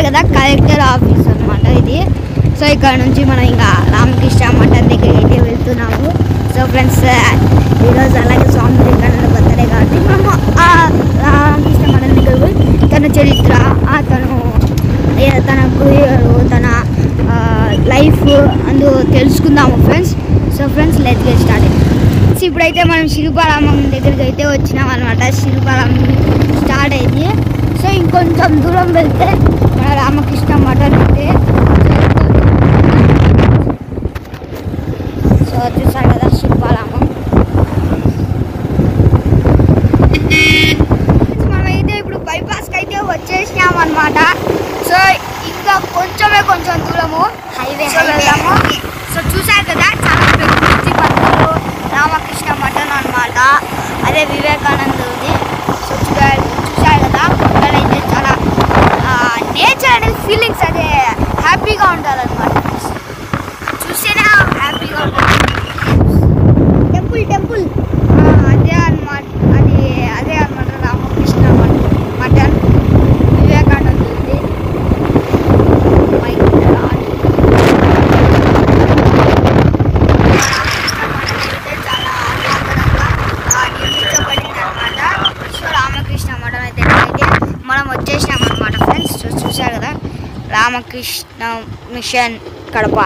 కదా collector office అనమాట ఇది. సో ఇక్కడ నుంచి మనం ఇంకా రామకృష్ణ మఠం దగ్గరికి అయితే వెళ్తున్నాము. సో ఫ్రెండ్స్ ఈరోజు అలాగే స్వామి వివేకానంద బర్త్డే కాబట్టి మనము ఆ రామకృష్ణ మఠం దగ్గర పోయి తన చరిత్ర, తన గురువు, తన లైఫ్ అందు తెలుసుకుందాము friends. So friends let's get started. ఇప్పుడైతే మనం శిల్పారామం దగ్గరికి అయితే వచ్చినాం అనమాట. శిల్పారామం స్టార్ట్ అయింది. సో ఇంకొంచెం దూరం వెళ్తే మన రామకృష్ణ మఠం అయితే. సో చూసారు కదా శిల్పారామం. మనమైతే ఇప్పుడు బైపాస్కి అయితే వచ్చేసినాం అనమాట. సో ఇంకా కొంచెం దూరము హైవే వెళ్దాము. సో చూసారు కదా చాలా పెద్ద పత్రులు రామకృష్ణ మఠం అనమాట. అదే వివేకానందుది. సో చూసారు కదా అయితే చాలా నేచర్ అనేది ఫీలింగ్స్ అదే హ్యాపీగా ఉంటుంది అనమాట. చూసేనా హ్యాపీగా ఉంటుంది. టెంపుల్ అదే అనమాట. అదే అనమాట రామకృష్ణ మఠం వివేకానందుది. రామకృష్ణ మఠం అయితే మనం వచ్చేసినాం అనమాట ఫ్రెండ్స్. చూసారు కదా రామకృష్ణ మిషన్ కడప.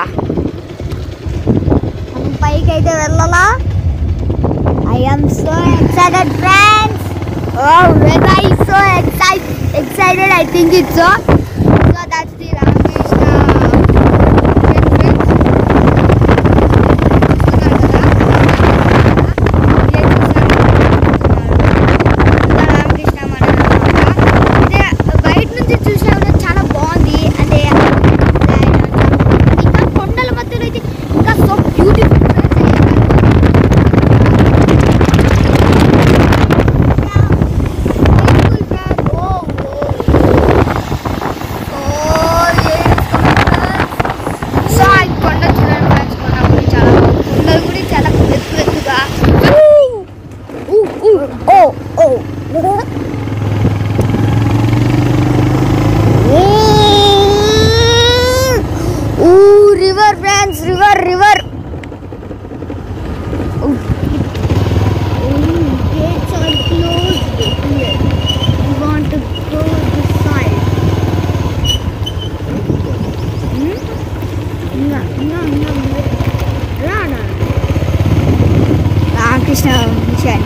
మనం పైకి అయితే వెళ్ళాలా. I am so excited friends. Oh, when I so excited I think it's so that's the Ramakrishna river friends, river. Gates are closed here. We want to go this side. No. Krishna Mission.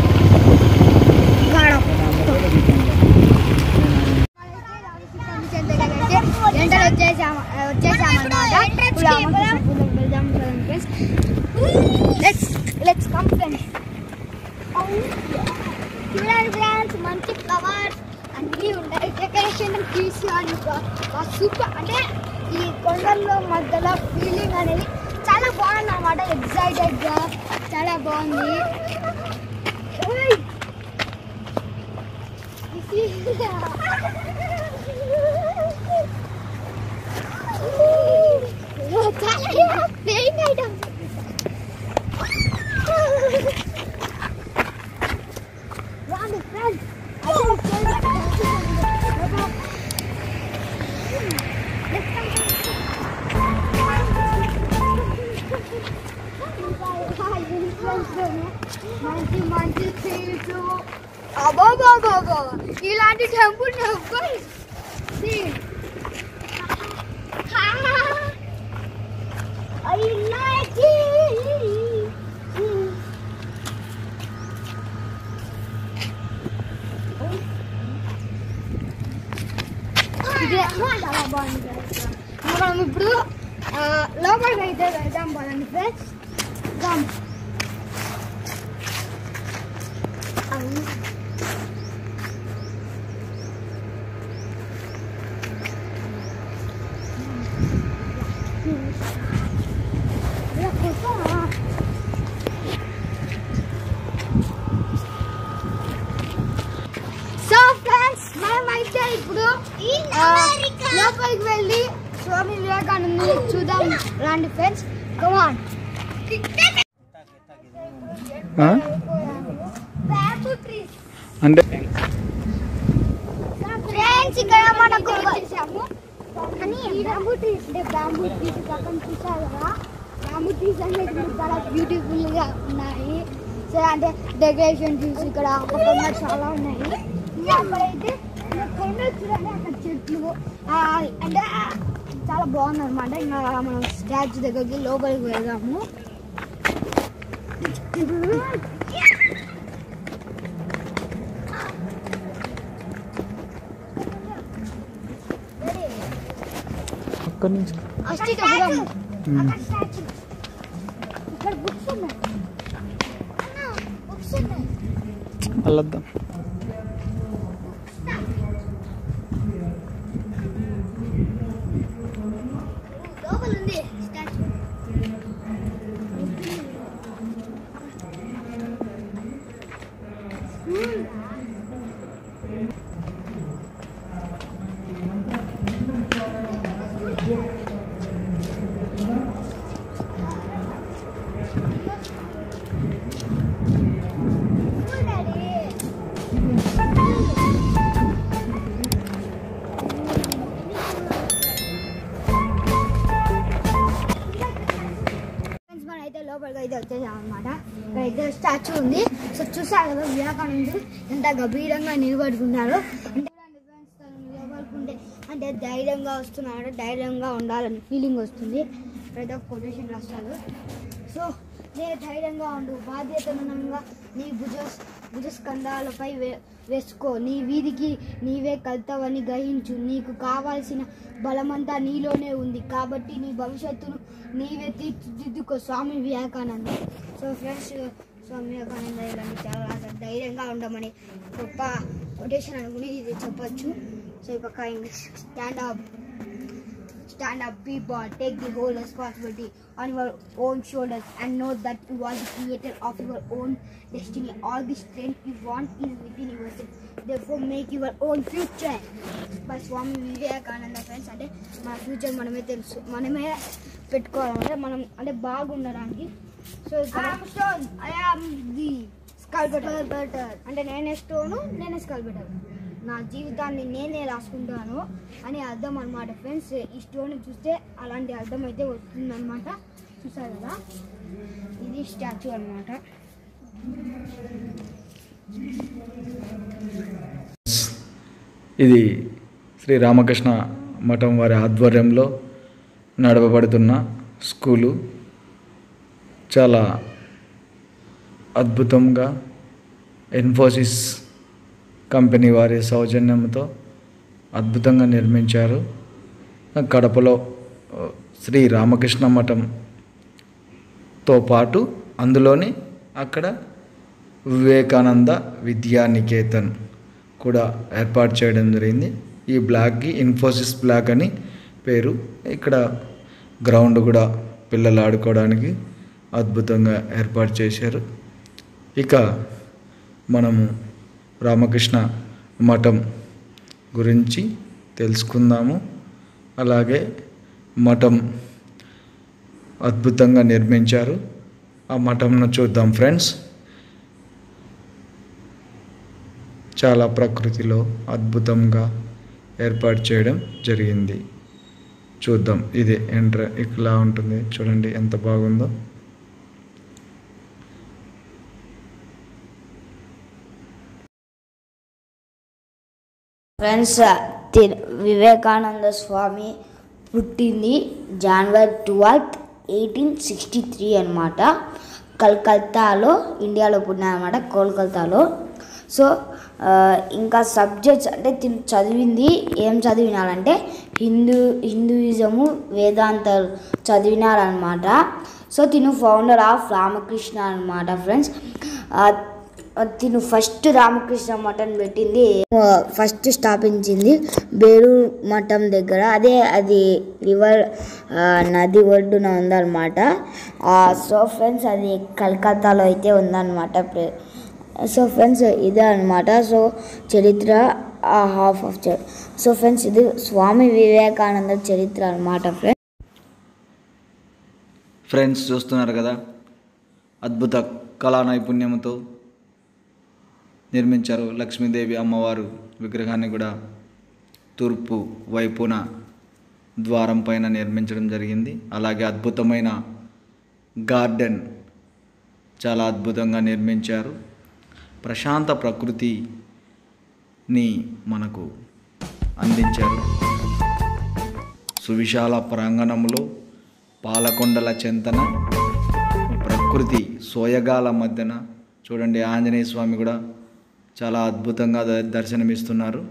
Let's come friends. Friends, మంచి flowers అన్నీ ఉంటాయి. Decoration super. అంటే ఈ కొండల్లో మధ్యలో feeling అనేది చాలా బాగుంది అన్నమాట. ఎక్సైటెడ్గా చాలా బాగుంది. Playing items. రాండి ఫ్రెండ్స్. మంచి సీట్లు. అబ్బో ఇలాంటి టెంపుల్ I like it. మనం ఇప్పుడు లోపలికి అయితే వెళ్దాం పదండి ఫ్రెండ్స్. సో ఫ్రెండ్స్ మనమైతే ఇప్పుడు లోపలికి వెళ్ళి స్వామి వివేకానంద చూద్దాం రండి ఫ్రెండ్స్. Come on. అంటే ఫ్రెండ్స్ ఇక్కడ మనకు వచ్చేసాము. కానీ బ్యాంబూ ట్రీస్ పక్కన చూసారు కదా, బ్యాంబూ ట్రీస్ అనేది చాలా బ్యూటిఫుల్గా ఉన్నాయి. సో అంటే డెకరేషన్ చూసి ఇక్కడ పక్కన చాలా ఉన్నాయి. అక్కడైతే కొండ చూడండి, అక్కడ చెట్లు అంటే చాలా బాగుంది అనమాట. ఇంకా మనం స్టాచ్యూ దగ్గరికి లోపలికి వెళ్దాము. ఇక్కడ బుక్స్ ఉన్నాయి, బుక్స్ ఉన్నాయి. వెళ్ళొద్దాం. లోపల ఉంది స్టాచ్యూ. అయితే లోపలికి అయితే వచ్చేసాం అనమాట. ఇక్కడైతే స్టాచ్యూ ఉంది. సో చూసారు కదా వివేకానందుడు ఎంత గంభీరంగా నిలబడుతున్నారు. అంటే నిలబడుకుంటే అంటే ధైర్యంగా వస్తున్నాడు, ధైర్యంగా ఉండాలని ఫీలింగ్ వస్తుంది. ఇక్కడైతే కొటేషన్ రాస్తారు. సో నేను ధైర్యంగా ఉండు, బాధ్యతనంగా నీ భుజస్కంధాలపై వేసుకో, నీ వీధికి నీవే కలుతావని గ్రహించు, నీకు కావాల్సిన బలమంతా నీలోనే ఉంది కాబట్టి నీ భవిష్యత్తును నీవే తీర్చిదిద్దుకో. స్వామి వివేకానంద. సో ఫ్రెండ్స్, స్వామి వివేకానంద ఇలాంటి చాలా ధైర్యంగా ఉండమని గొప్ప కొటేషన్ అనుకుని ఇది చెప్పచ్చు. సో ఈ పక్క English stand up, be bold, take the whole responsibility on your own shoulders and know that you are the creator of your own destiny. All the strength you want is within yourself, therefore make your own future. By Swami Vivekananda. Friends, అంటే మన future మనమే తెలుసు, మనమే పెట్టుకోవాలంటే మనం అంటే బాగుండడానికి. So I am the sculptor అంటే నేనే స్టోను, నేనే స్కల్ప్టర్, నా జీవితాన్ని నేనే రాసుకుంటాను అని అర్థం అనమాట. ఫ్రెండ్స్, ఈ స్టోరీ చూస్తే అలాంటి అర్థం అయితే వస్తుందన్నమాట. చూసారు కదా, ఇది స్టాచ్యూ అనమాట. ఇది శ్రీ రామకృష్ణ మఠం వారి ఆధ్వర్యంలో నడపబడుతున్న స్కూలు. చాలా అద్భుతంగా ఇన్ఫోసిస్ కంపెనీ వారి సౌజన్యంతో అద్భుతంగా నిర్మించారు. కడపలో శ్రీ రామకృష్ణ మఠంతో పాటు అందులోని అక్కడ వివేకానంద విద్యానికేతన్ కూడా ఏర్పాటు చేయడం జరిగింది. ఈ బ్లాక్కి ఇన్ఫోసిస్ బ్లాక్ అని పేరు. ఇక్కడ గ్రౌండ్ కూడా పిల్లలు ఆడుకోవడానికి అద్భుతంగా ఏర్పాటు చేశారు. ఇక మనము రామకృష్ణ మఠం గురించి తెలుసుకుందాము. అలాగే మఠం అద్భుతంగా నిర్మించారు. ఆ మఠంను చూద్దాం ఫ్రెండ్స్. చాలా ప్రకృతిలో అద్భుతంగా ఏర్పాటు చేయడం జరిగింది. చూద్దాం. ఇది ఇలా ఉంటుంది చూడండి, ఎంత బాగుందో. ఫ్రెండ్స్, వివేకానంద స్వామి పుట్టింది జనవరి 12, 1863 అనమాట. కలకత్తాలో, ఇండియాలో పుట్టినారనమాట, కోల్కతాలో. సో ఇంకా సబ్జెక్ట్స్ అంటే తిను చదివింది ఏం చదివినారంటే హిందూయిజము, వేదాంతాలు చదివినారనమాట. సో తిను ఫౌండర్ ఆఫ్ రామకృష్ణ అనమాట. ఫ్రెండ్స్, తిను ఫస్ట్ రామకృష్ణ మఠం పెట్టింది, ఫస్ట్ స్థాపించింది బేలూరు మఠం దగ్గర. అది రివర్ నది ఒడ్డున ఉందన్నమాట. సో ఫ్రెండ్స్, అది కలకత్తాలో అయితే ఉందన్నమాట. సో ఫ్రెండ్స్, ఇదే అనమాట. సో చరిత్ర హాఫ్ ఆఫ్ సో ఫ్రెండ్స్, ఇది స్వామి వివేకానంద చరిత్ర అనమాట. ఫ్రెండ్స్ చూస్తున్నారు కదా, అద్భుత కళా నైపుణ్యంతో నిర్మించారు. లక్ష్మీదేవి అమ్మవారు విగ్రహాన్ని కూడా తూర్పు వైపున ద్వారం పైన నిర్మించడం జరిగింది. అలాగే అద్భుతమైన గార్డెన్ చాలా అద్భుతంగా నిర్మించారు. ప్రశాంత ప్రకృతిని మనకు అందించారు. సువిశాల ప్రాంగణంలో పాలకొండల చెంతన ప్రకృతి సోయగాల మధ్యన చూడండి, ఆంజనేయ స్వామి కూడా చాలా అద్భుతంగా దర్శనమిస్తున్నారు.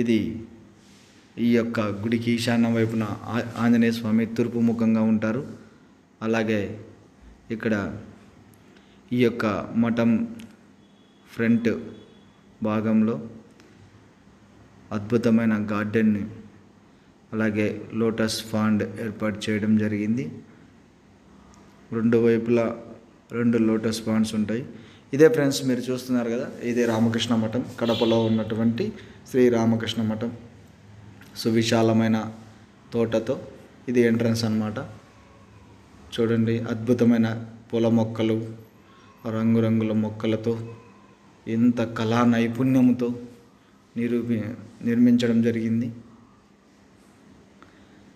ఇది ఈ యొక్క గుడికి ఈశాన్య వైపున ఆంజనేయ స్వామి తూర్పు ముఖంగా ఉంటారు. అలాగే ఇక్కడ ఈ యొక్క మఠం ఫ్రంట్ భాగంలో అద్భుతమైన గార్డెన్ అలాగే లోటస్ ఫాండ్ ఏర్పాటు చేయడం జరిగింది. రెండు వైపులా 2 లోటస్ ఫాండ్స్ ఉంటాయి. ఇదే ఫ్రెండ్స్ మీరు చూస్తున్నారు కదా, ఇదే రామకృష్ణ మఠం, కడపలో ఉన్నటువంటి శ్రీ రామకృష్ణ మఠం. సువిశాలమైన తోటతో ఇది ఎంట్రన్స్ అన్నమాట. చూడండి, అద్భుతమైన పూల మొక్కలు, రంగురంగుల మొక్కలతో ఎంత కళా నైపుణ్యంతో నిర్మించడం జరిగింది.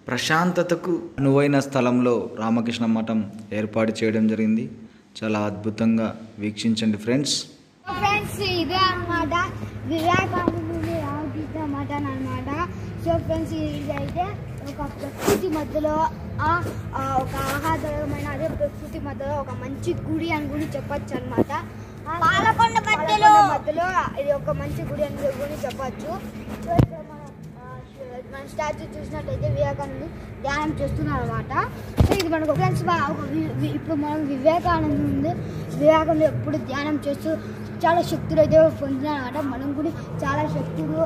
ప్రశాంతతకు అనువైన స్థలంలో రామకృష్ణ మఠం ఏర్పాటు చేయడం జరిగింది. చాలా అద్భుతంగా వీక్షించండి ఫ్రెండ్స్. ఇదే అన్నమాట వివేకానందుని రామకృష్ణ మఠం అన్నమాట. సో ఫ్రెండ్స్, ఇదైతే ఒక ప్రకృతి మధ్యలో ఒక ఆహ్లాదకరమైన అదే ప్రకృతి మధ్యలో ఒక మంచి గుడి అని కూడా చెప్పచ్చు అనమాట. పాలకొండ మధ్యలో ఇది ఒక మంచి గుడి అని కూడా చెప్పచ్చు. సో ఇక్కడ మన స్టాచ్యూ చూసినట్లయితే వివేకానందుడు ధ్యానం చేస్తున్నారు అనమాట. సో ఇది మనకు ఫ్రెండ్స్ ఇప్పుడు మనం వివేకానందుడు ఎప్పుడు ధ్యానం చేస్తూ చాలా శక్తులు అయితే పొందినారు అనమాట. మనం కూడా చాలా శక్తులు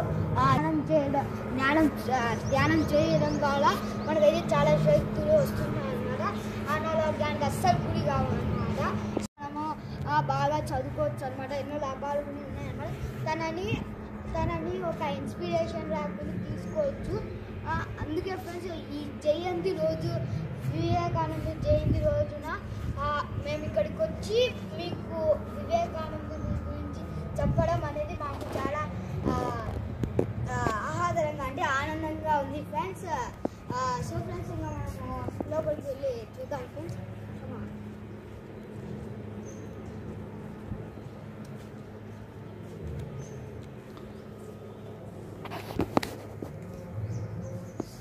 ధ్యానం చేయడం వల్ల మనకైతే చాలా శక్తులు వస్తున్నాయి అనమాట. అనారోగ్యానికి అస్సలు గురి కావాలన్నమాట. మనము బాగా చదువుకోవచ్చు అనమాట. ఎన్నో లాభాలు కూడా ఉన్నాయన్నమాట. తనని ఒక ఇన్స్పిరేషన్ రాకుండా తీసుకోవచ్చు. అందుకే ఫ్రెండ్స్, ఈ జయంతి రోజు వివేకానంద జయంతి రోజున మేము ఇక్కడికి వచ్చి మీకు వివేకానందుని గురించి చెప్పడం అనేది మాకు చాలా ఆహ్లాదకరంగా అంటే ఆనందంగా ఉంది ఫ్రెండ్స్. సో ఫ్రెండ్స్, ఇంకా మనము లోపలికి వెళ్ళి చూద్దాం ఫ్రెండ్స్.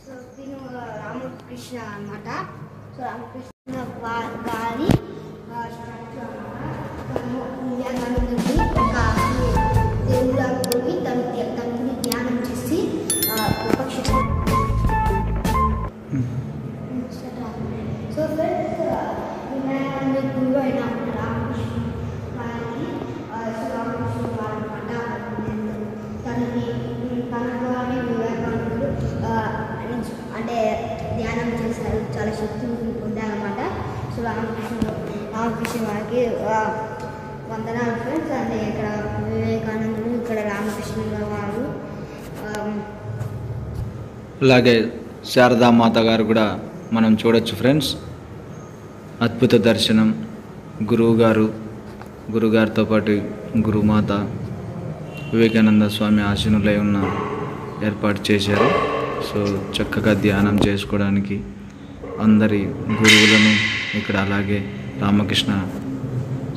సో దీని రామకృష్ణ అన్నమాట. సో రామకృష్ణ గారి వివేకానందుని ఒక దేవుళ్ళ పోయి తనని ధ్యానం చేసి సో ఫ్రెండ్స్, వివేకానంద గురువు అయిన రామకృష్ణ గారికి రామకృష్ణ గారు అనమాట. తన ద్వారా వివేకానందుడు అంటే ధ్యానం చేశారు, చాలా శక్తులు పొందారన్నమాట. సో రామకృష్ణ గారికి వందనాలు ఫ్రెండ్స్. అంటే ఇక్కడ వివేకానందుడు, ఇక్కడ రామకృష్ణ గారు. అలాగే శారదామాత గారు కూడా మనం చూడొచ్చు ఫ్రెండ్స్. అద్భుత దర్శనం. గురుగారితో పాటు గురుమాత వివేకానంద స్వామి ఆశీనులై ఉన్న ఏర్పాటు చేశారు. సో చక్కగా ధ్యానం చేసుకోవడానికి అందరి గురువులను ఇక్కడ, అలాగే రామకృష్ణ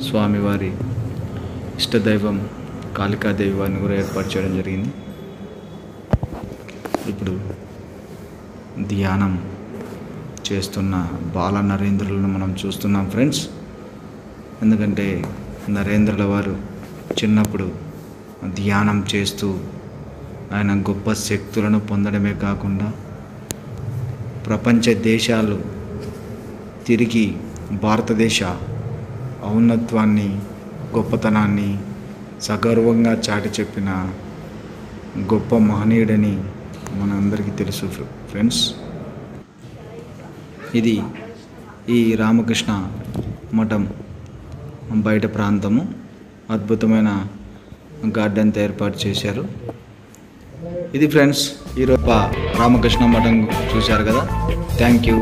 స్వామి వారి ఇష్టదైవం కాళికాదేవి వారిని కూడా ఏర్పాటు చేయడం జరిగింది. ఇప్పుడు ధ్యానం చేస్తున్న బాల నరేంద్రులను మనం చూస్తున్నాం ఫ్రెండ్స్. ఎందుకంటే నరేంద్రుల వారు చిన్నప్పుడు ధ్యానం చేస్తూ ఆయన గొప్ప శక్తులను పొందడమే కాకుండా ప్రపంచ దేశాలు తిరిగి భారతదేశ ఔన్నత్వాన్ని, గొప్పతనాన్ని సగర్వంగా చాటి చెప్పిన గొప్ప మహనీయుడని మనందరికీ తెలుసు ఫ్రెండ్స్. ఇది ఈ రామకృష్ణ మఠం బయట ప్రాంతము. అద్భుతమైన గార్డెన్తో ఏర్పాటు చేశారు. ఇది ఫ్రెండ్స్ ఈరోజు రామకృష్ణ మఠం చూశారు కదా. Thank you.